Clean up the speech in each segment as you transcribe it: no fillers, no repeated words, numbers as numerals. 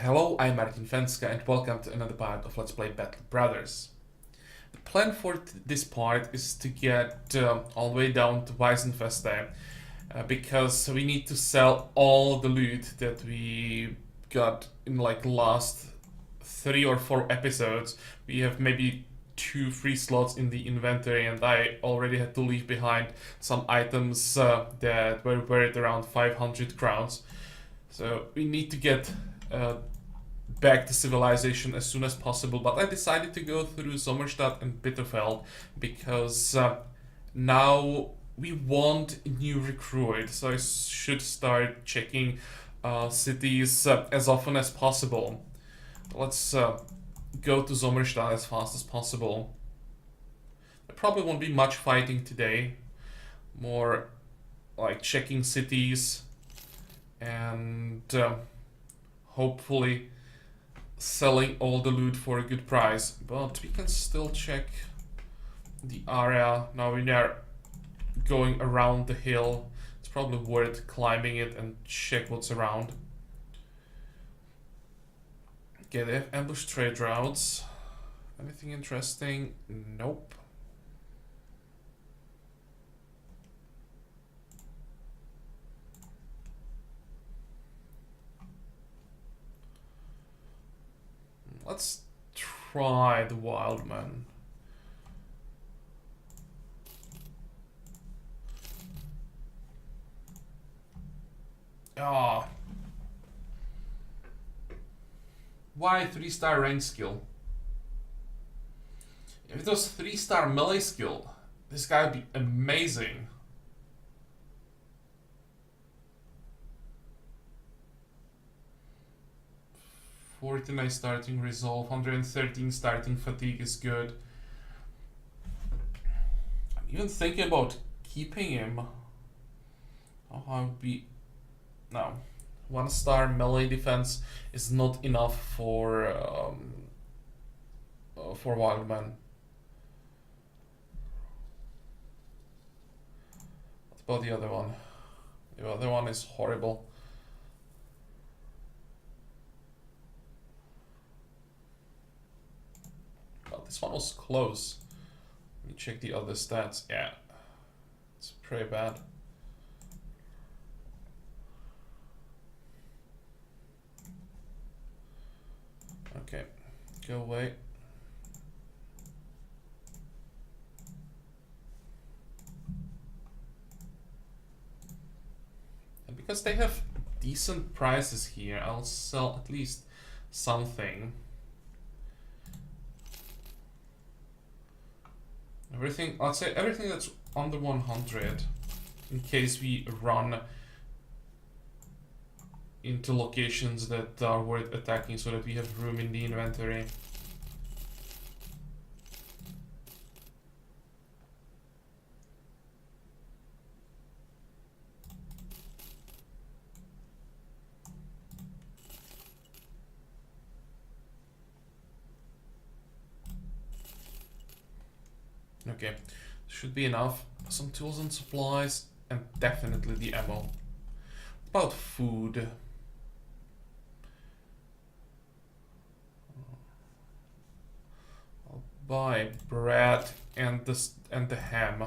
Hello, I'm Martin Fencka and welcome to another part of Let's Play Battle Brothers. The plan for this part is to get all the way down to Zweihander because we need to sell all the loot that we got in like last 3 or 4 episodes. We have maybe 2 free slots in the inventory and I already had to leave behind some items that were worth around 500 crowns. So we need to get back to civilization as soon as possible, but I decided to go through Sommerstadt and Bitterfeld because now we want a new recruit, so I should start checking cities as often as possible. Let's go to Sommerstadt as fast as possible. There probably won't be much fighting today, more like checking cities and hopefully selling all the loot for a good price, but we can still check the area. Now we are going around the hill. It's probably worth climbing it and check what's around. Okay, they have ambush trade routes. Anything interesting? Nope. Let's try the Wildman. Ah. Why 3-star range skill? If it was 3-star melee skill, this guy would be amazing. $49 starting resolve, 113 starting fatigue is good. I'm even thinking about keeping him. Oh, I would be... No. 1-star melee defense is not enough for Wildman. What about the other one? The other one is horrible. This one was close. Let me check the other stats. Yeah, it's pretty bad. Okay, go away. And because they have decent prices here, I'll sell at least something. Everything, I'd say everything that's under 100, in case we run into locations that are worth attacking so that we have room in the inventory. Okay, should be enough. Some tools and supplies, and definitely the ammo. About food. I'll buy bread and the ham.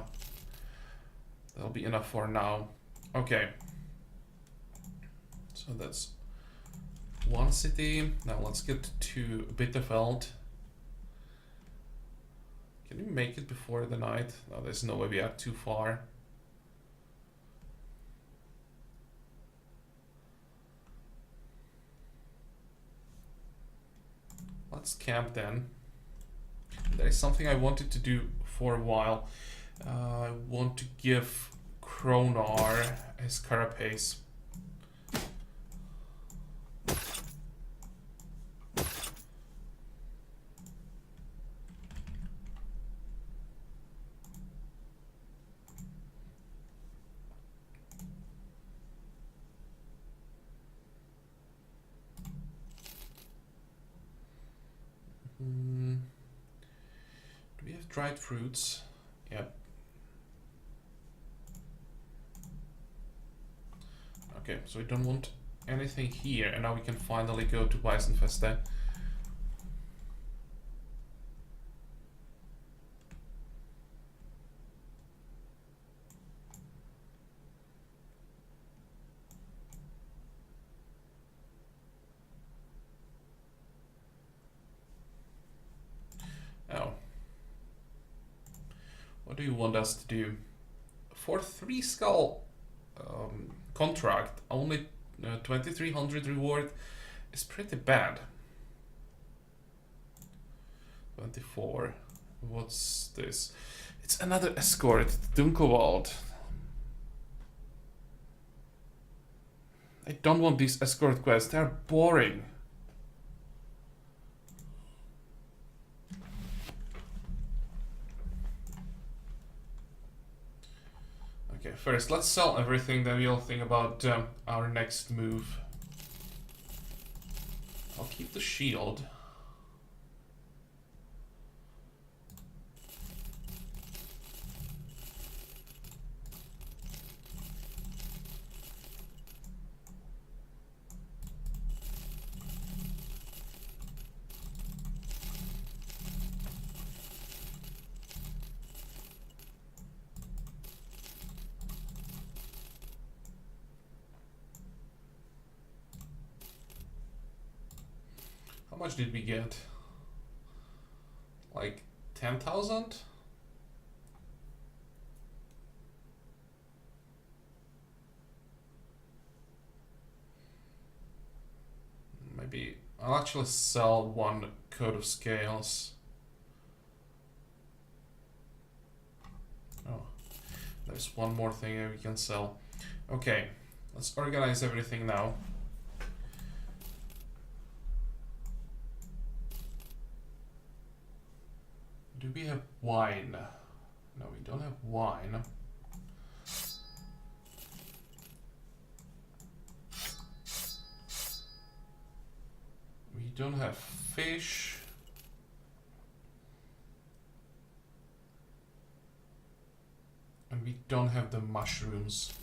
That'll be enough for now. Okay. So that's one city. Now let's get to Bitterfeld. Can we make it before the night? No, there's no way, we are too far. Let's camp then. There is something I wanted to do for a while. I want to give Kronar his carapace. Do we have dried fruits? Yep. Okay, so we don't want anything here, and now we can finally go to Weissenfeste. Oh. What do you want us to do? For 3 skull contract, only 2300 reward is pretty bad. 24. What's this? It's another escort, Dunkelwald. I don't want these escort quests, they're boring. Okay, first let's sell everything, then we'll think about our next move. I'll keep the shield. How much did we get? Like 10,000? Maybe I'll actually sell 1 coat of scales. Oh, there's one more thing we can sell. Okay, let's organize everything now. Do we have wine? No, we don't have wine. We don't have fish. And we don't have the mushrooms.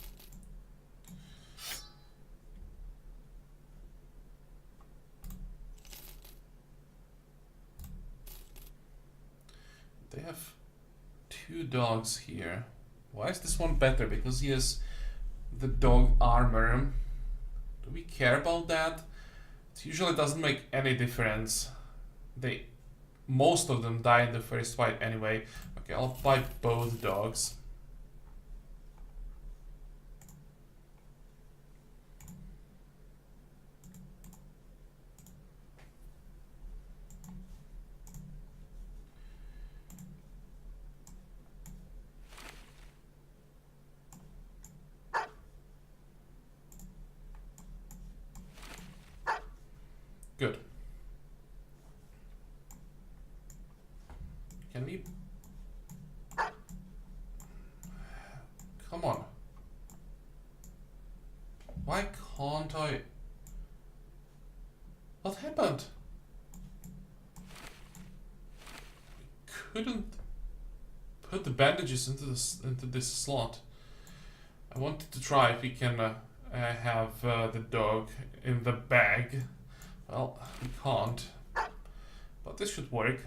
They have 2 dogs here. Why is this one better? Because he has the dog armor. Do we care about that? It usually doesn't make any difference. Most of them die in the first fight anyway. Okay, I'll buy both dogs. Good. Can we... Come on. Why can't I... What happened? I couldn't put the bandages into this slot. I wanted to try if we can have the dog in the bag. Well, we can't, but this should work.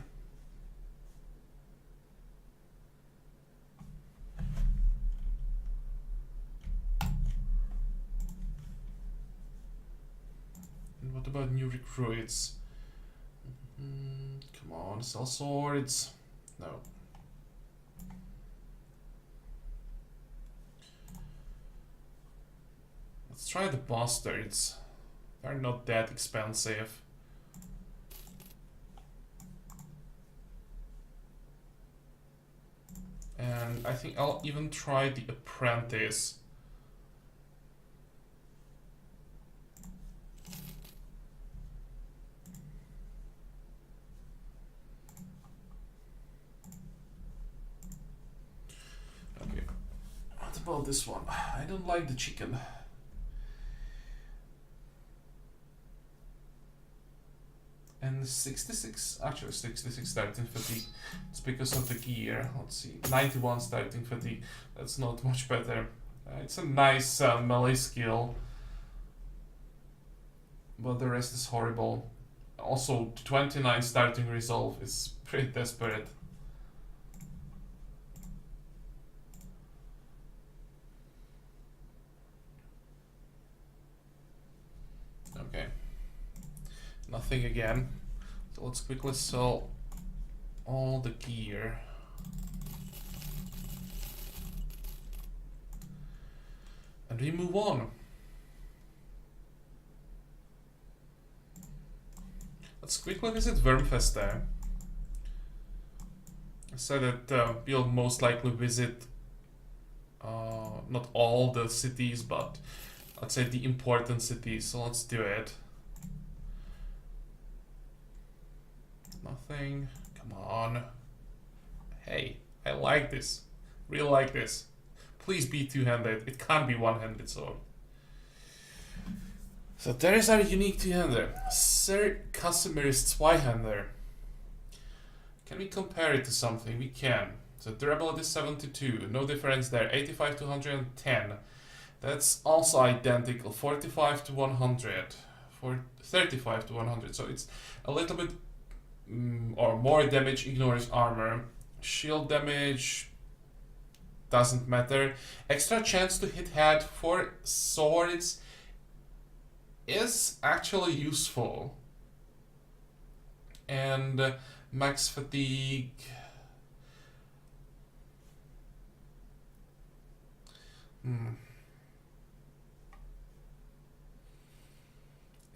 And what about new recruits? Come on, sell swords. No. Let's try the bastards. They're not that expensive. And I think I'll even try the apprentice. Okay. What about this one? I don't like the chicken. And 66, actually 66 starting fatigue. It's because of the gear. Let's see, 91 starting fatigue. That's not much better. It's a nice melee skill. but the rest is horrible. Also, 29 starting resolve is pretty desperate. Okay. Nothing again. So let's quickly sell all the gear. And we move on. Let's quickly visit Wormfeste. I said that we'll most likely visit not all the cities, but let's say the important cities. So let's do it. Nothing. Come on. Hey, I like this. Really like this. Please be two-handed. It can't be one-handed sword. So there is our unique two-hander. Sir Casimir's Zweihander. Can we compare it to something? We can. So durability 72. No difference there. 85 to 110. That's also identical. 45 to 100. For 35 to 100. So it's a little bit or more damage ignores armor. Shield damage doesn't matter. Extra chance to hit head for swords is actually useful. And max fatigue.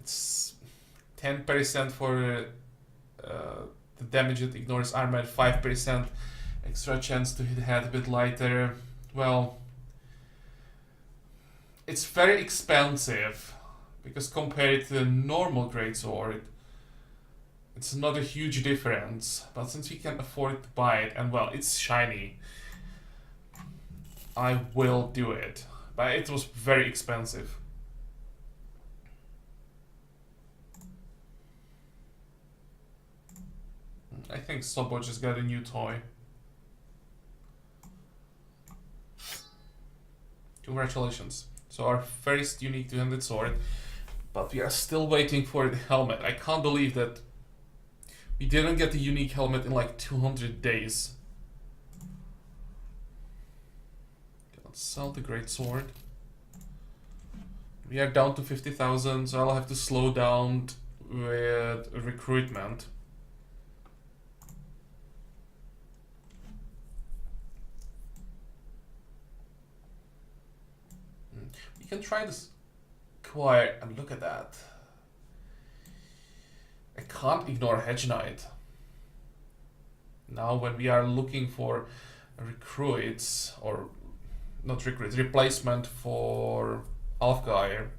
It's 10% for the damage that ignores armor, 5% extra chance to hit head a bit lighter. Well, it's very expensive because compared to the normal greatsword, it's not a huge difference. But since we can afford to buy it, and well, it's shiny, I will do it. But it was very expensive. I think Sobo just got a new toy. Congratulations. So our first unique two-handed sword, but we are still waiting for the helmet. I can't believe that we didn't get the unique helmet in like 200 days. Okay, let's sell the great sword. We are down to 50,000, so I'll have to slow down with recruitment. You can try this choir and look at that. I can't ignore Hedge Knight. Now when we are looking for recruits, or not recruits, replacement for Alfgeir.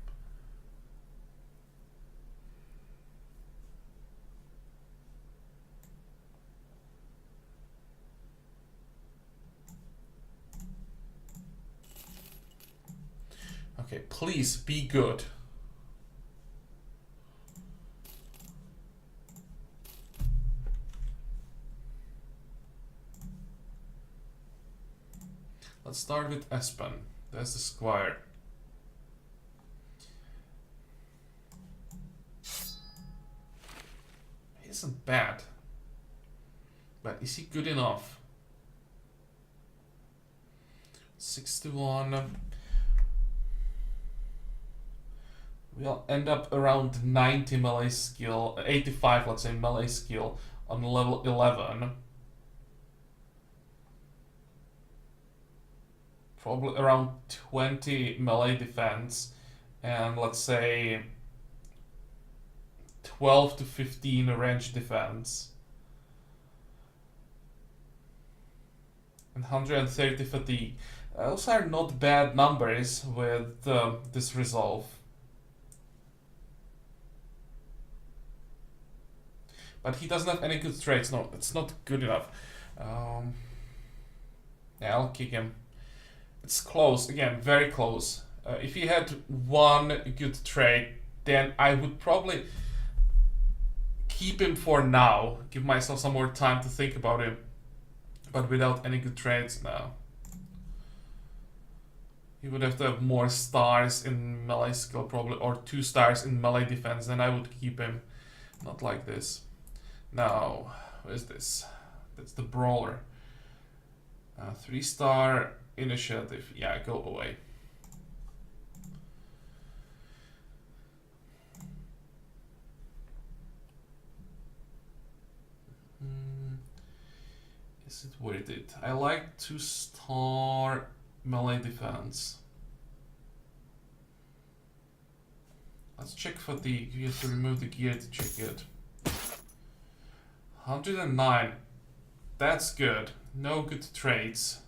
Okay, please be good. Let's start with Espen. There's the squire. He isn't bad. But is he good enough? 61. We'll end up around 90 melee skill, 85 let's say melee skill on level 11. Probably around 20 melee defense and let's say 12 to 15 range defense. And 130 fatigue. Those are not bad numbers with this resolve. But he doesn't have any good traits. No, it's not good enough. Yeah, I'll kick him. It's close. Again, very close. If he had one good trait, then I would probably keep him for now. Give myself some more time to think about him. But without any good traits now. he would have to have more stars in melee skill probably, or 2 stars in melee defense, then I would keep him. Not like this. Now, what is this? That's the brawler. 3-star initiative. Yeah, go away. Is it worth it? I like 2-star melee defense. Let's check fatigue. You have to remove the gear to check it. 109. That's good. No good traits.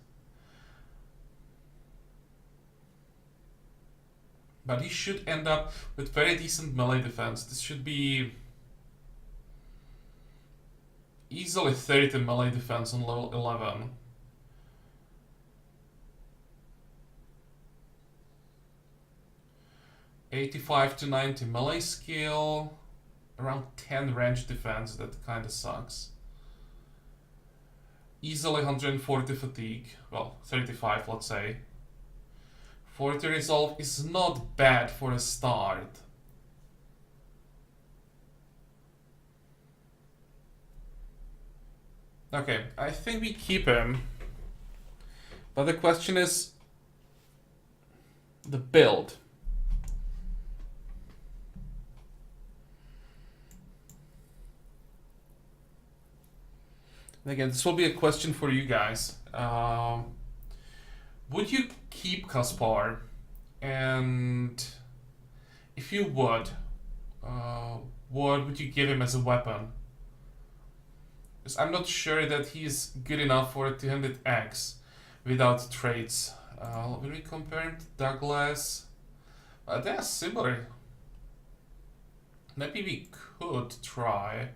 But he should end up with very decent melee defense. This should be easily 30 melee defense on level 11. $85 to $90 melee skill, around 10 range defense. That kinda sucks. Easily 140 fatigue, well 35 let's say. 40 resolve is not bad for a start. Okay, I think we keep him. But the question is the build. And again, this will be a question for you guys. Would you keep Caspar? And if you would, what would you give him as a weapon? Because I'm not sure that he's good enough for a 200 X without traits. When we compare him to Douglas, they're similar. Maybe we could try.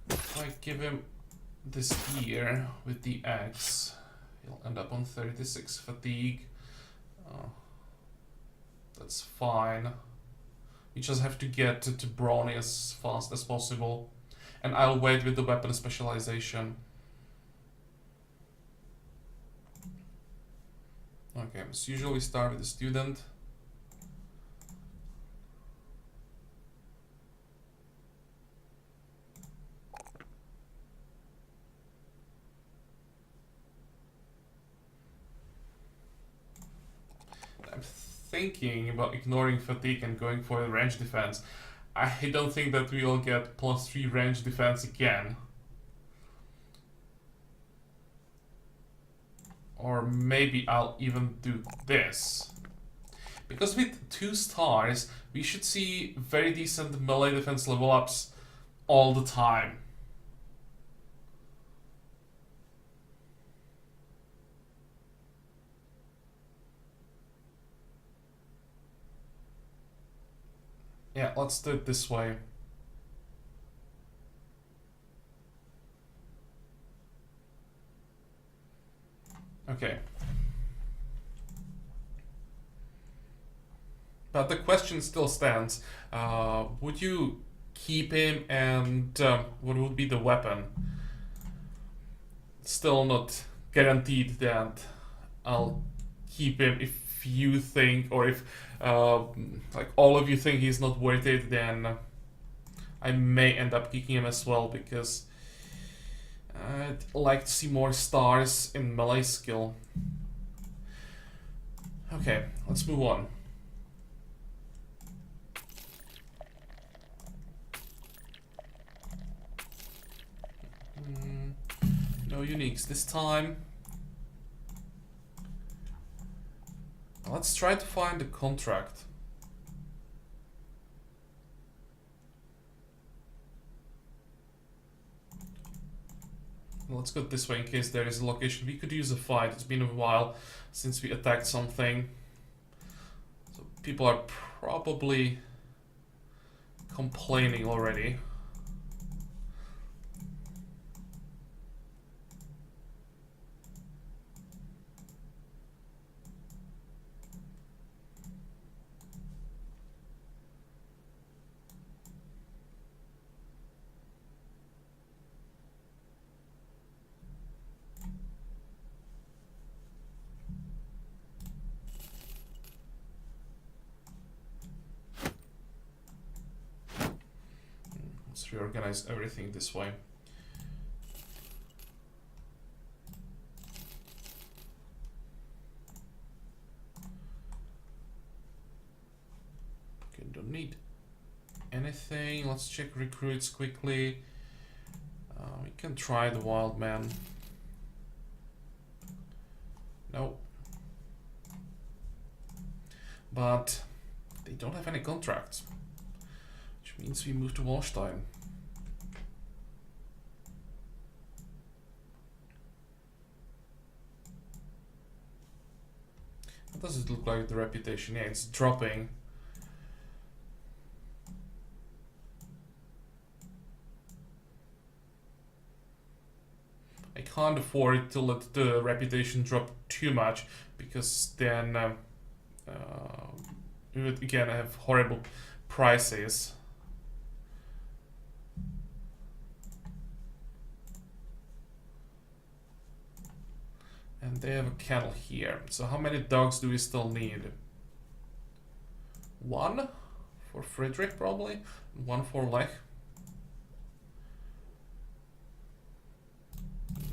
If I give him this gear with the X, he'll end up on 36 fatigue. That's fine. You just have to get to Brawny as fast as possible. And I'll wait with the weapon specialization. Okay, as usual we start with the student. Thinking about ignoring fatigue and going for the range defense. I don't think that we'll get +3 range defense again. Or maybe I'll even do this. Because with 2 stars, we should see very decent melee defense level ups all the time. Yeah, let's do it this way. Okay. But the question still stands. Would you keep him, and what would be the weapon? Still not guaranteed that I'll keep him. If you think, or if like all of you think he's not worth it, then I may end up kicking him as well, because I'd like to see more stars in melee skill. Okay, let's move on. No uniques this time. Let's try to find a contract. Let's go this way in case there is a location. We could use a fight. It's been a while since we attacked something. So people are probably complaining already. we organize everything this way. Okay, don't need anything. Let's check recruits quickly. We can try the wild man. No. But they don't have any contracts, which means we move to Wallstein. What does it look like, the reputation? Yeah, it's dropping. I can't afford to let the reputation drop too much, because then we would again have horrible prices. And they have a kennel here. So how many dogs do we still need? One for Friedrich probably, one for Lech.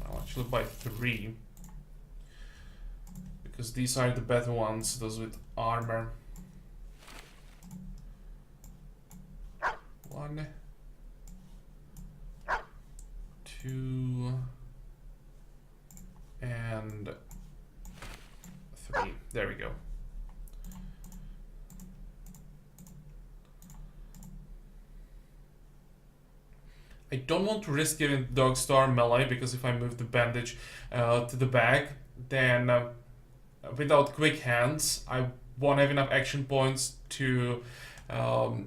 I'll actually buy 3. Because these are the better ones, those with armor. 1, 2, and 3. There we go. I don't want to risk giving dog star melee, because if I move the bandage to the bag, then without quick hands, I won't have enough action points to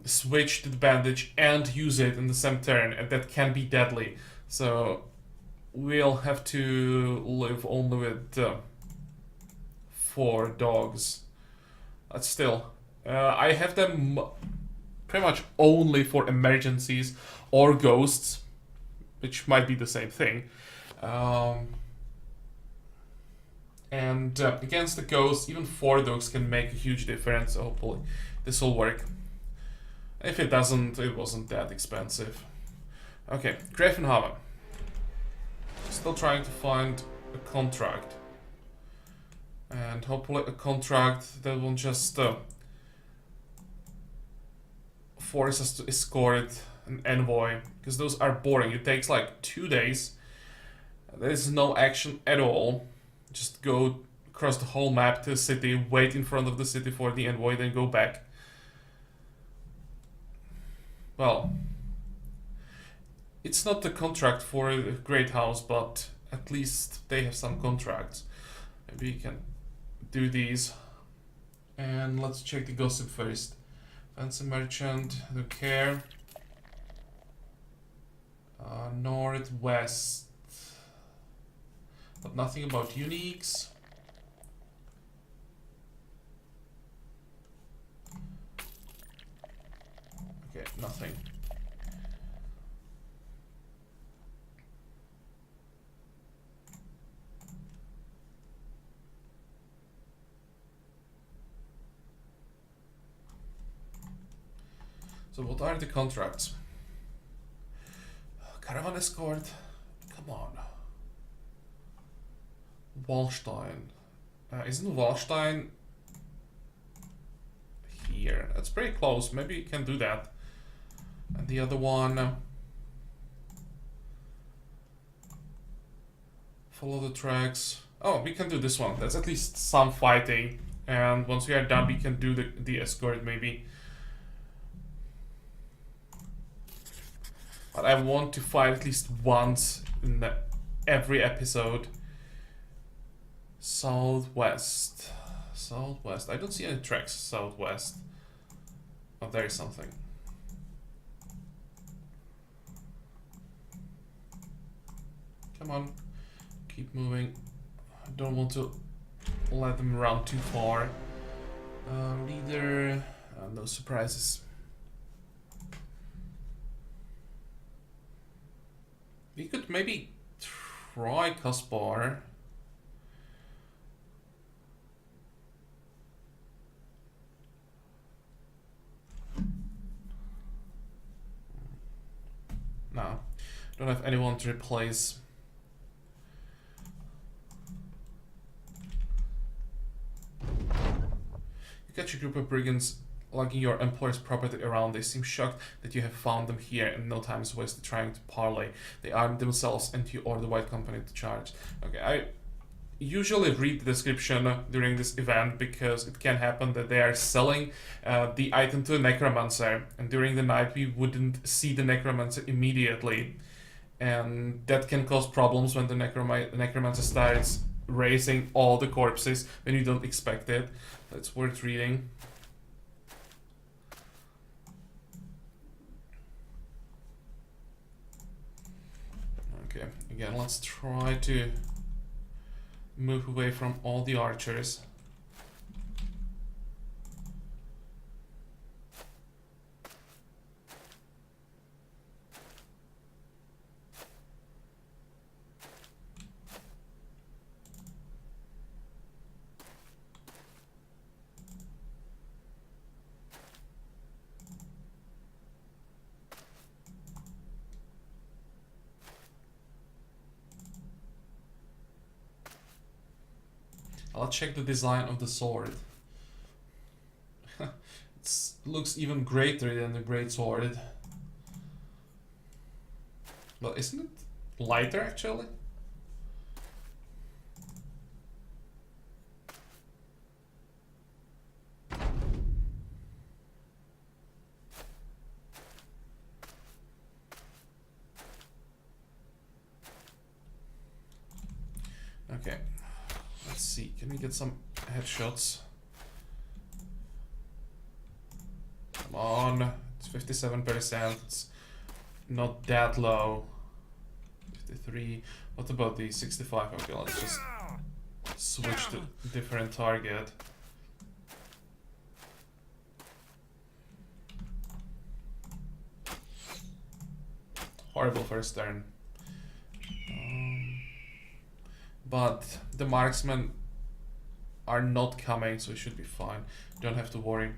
switch to the bandage and use it in the same turn, and that can be deadly. So we'll have to live only with 4 dogs. But still, I have them pretty much only for emergencies or ghosts, which might be the same thing. And against the ghosts, even 4 dogs can make a huge difference. So hopefully this will work. If it doesn't, it wasn't that expensive. Okay, Grevenhaven. Still trying to find a contract. And hopefully a contract that won't just force us to escort an envoy, because those are boring. It takes like 2 days. There is no action at all. Just go across the whole map to the city, wait in front of the city for the envoy, then go back. Well, it's not the contract for a great house, but at least they have some contracts. Maybe you can do these. And let's check the gossip first. Fancy merchant, don't care. Northwest, but nothing about uniques. Okay, nothing. So what are the contracts? Caravan escort, come on. Wallstein. Isn't Wallstein here? That's pretty close. Maybe you can do that. And the other one, follow the tracks. Oh, we can do this one. That's at least some fighting. And once we are done, we can do the escort maybe. But I want to fight at least once in every episode. Southwest. Southwest. I don't see any tracks southwest. Oh, there is something. Come on. Keep moving. I don't want to let them run too far. Leader. No surprises. We could maybe try Kaspar. Don't have anyone to replace. You catch a group of brigands lugging your employer's property around. They seem shocked that you have found them here, and no time is wasted trying to parley. They arm themselves and you order the White Company to charge. Okay, I usually read the description during this event because it can happen that they are selling the item to a necromancer, and during the night we wouldn't see the necromancer immediately, and that can cause problems when the necromancer starts raising all the corpses when you don't expect it. That's worth reading. Okay, again, let's try to move away from all the archers. I'll check the design of the sword. It looks even greater than the great sword. Well, isn't it lighter actually? Okay. Let's see, can we get some headshots? Come on, it's 57%, it's not that low. 53, what about the 65? Okay, let's just switch to different target. Horrible first turn. But the marksmen are not coming, so it should be fine. Don't have to worry.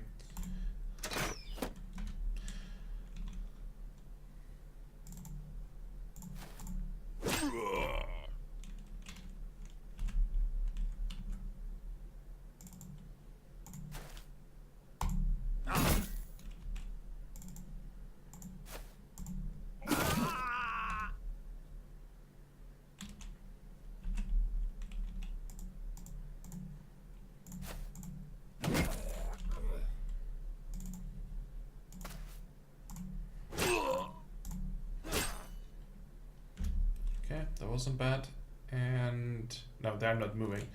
That wasn't bad. And no, they're not moving.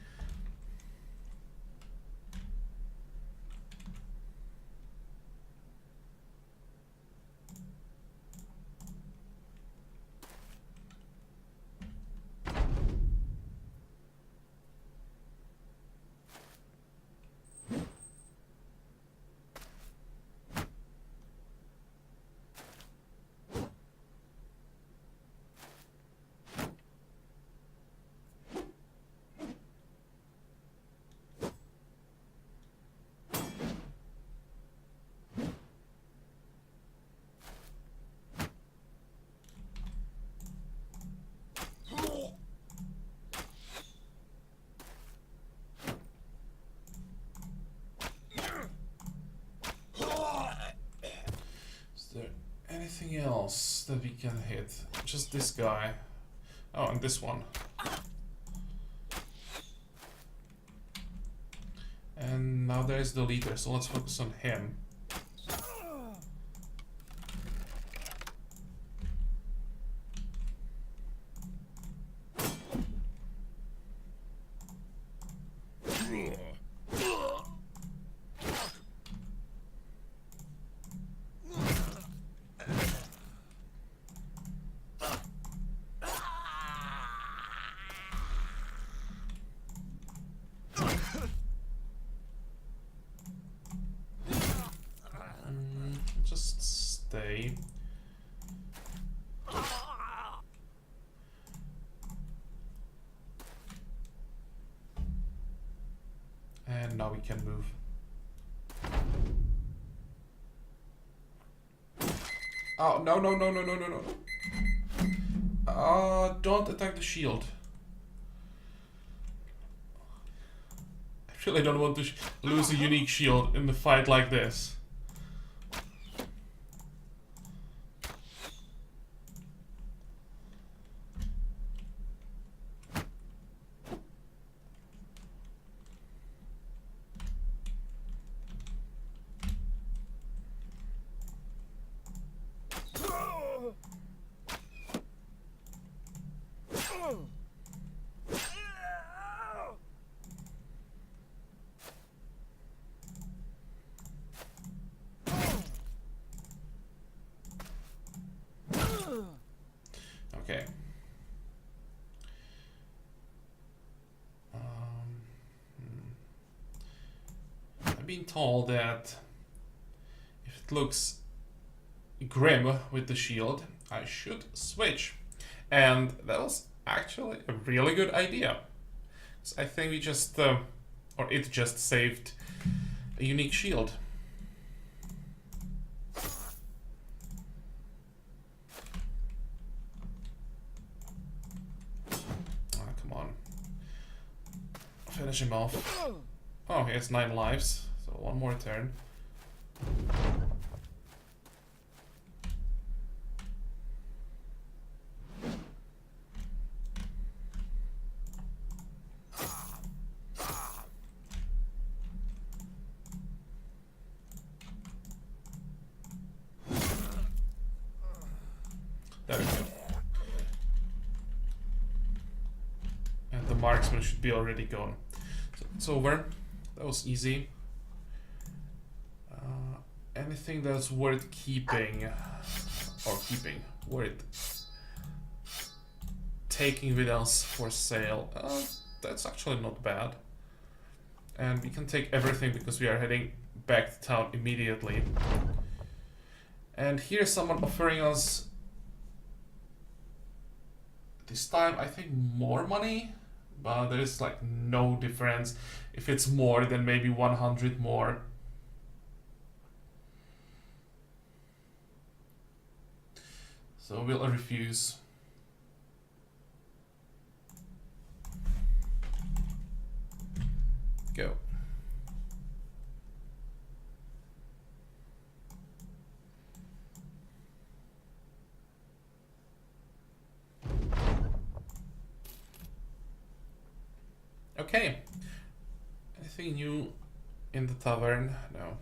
Anything else that we can hit? Just this guy. Oh, and this one. And now there's the leader, so let's focus on him. And now we can move. Oh, no, no, no, no, no, no, no. Don't attack the shield. I really don't want to lose a unique shield in a fight like this. Okay. I've been told that if it looks grim with the shield, I should switch. And that was actually a really good idea. So I think we just, or it just saved a unique shield. Come on. Finish him off. Oh, he has 9 lives, so one more turn. There we go. And the marksman should be already gone. So it's over. That was easy. Anything that's worth keeping, or worth taking with us for sale, that's actually not bad. And we can take everything because we are heading back to town immediately. And here's someone offering us, this time I think more money, but there is like no difference. If it's more, then maybe 100 more. So we'll refuse. Go. Okay. Anything new in the tavern? No.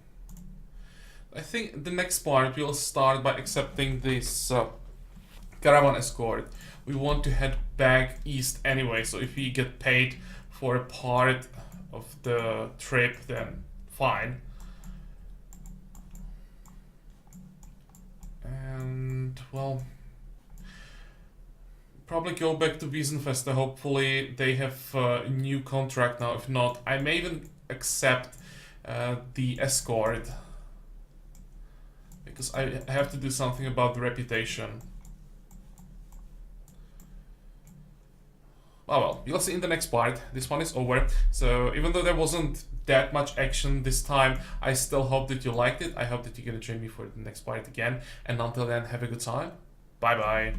I think the next part we'll start by accepting this caravan escort. We want to head back east anyway, so if we get paid for a part of the trip, then fine. And, well, probably go back to Wiesenfeste. Hopefully they have a new contract now. If not, I may even accept the escort, because I have to do something about the reputation. Oh well, you'll see in the next part. This one is over. So even though there wasn't that much action this time, I still hope that you liked it. I hope that you're gonna join me for the next part again. And until then, have a good time. Bye bye.